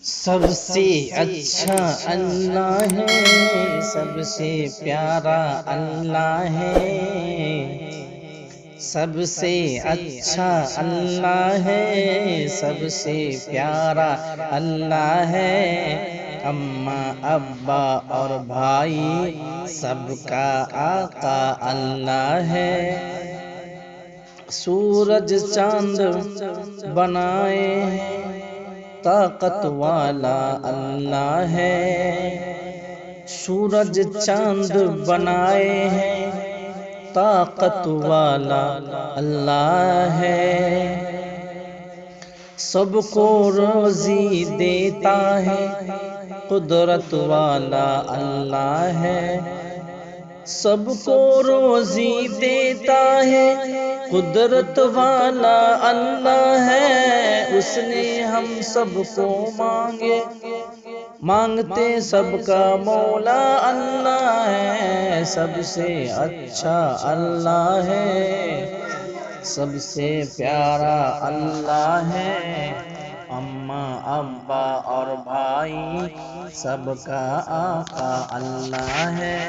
سب سے اچھا اللہ ہے، سب سے پیارا اللہ ہے، سب سے اچھا اللہ ہے، سب سے پیارا اللہ ہے، اماں ابا اور بھائی سب کا آقا اللہ ہے۔ سورج چاند بنائے ہیں، طاقت والا اللہ ہے۔ سورج چاند بنائے ہیں، طاقت والا اللہ ہے۔ سب کو روزی دیتا ہے، قدرت والا اللہ ہے۔ سب کو روزی دیتا ہے، قدرت والا اللہ ہے۔ اس نے ہم سب کو مانگتے سب کا مولا اللہ ہے۔ سب سے اچھا اللہ ہے، سب سے پیارا اللہ ہے، اماں ابا اور بھائی سب کا آقا اللہ ہے۔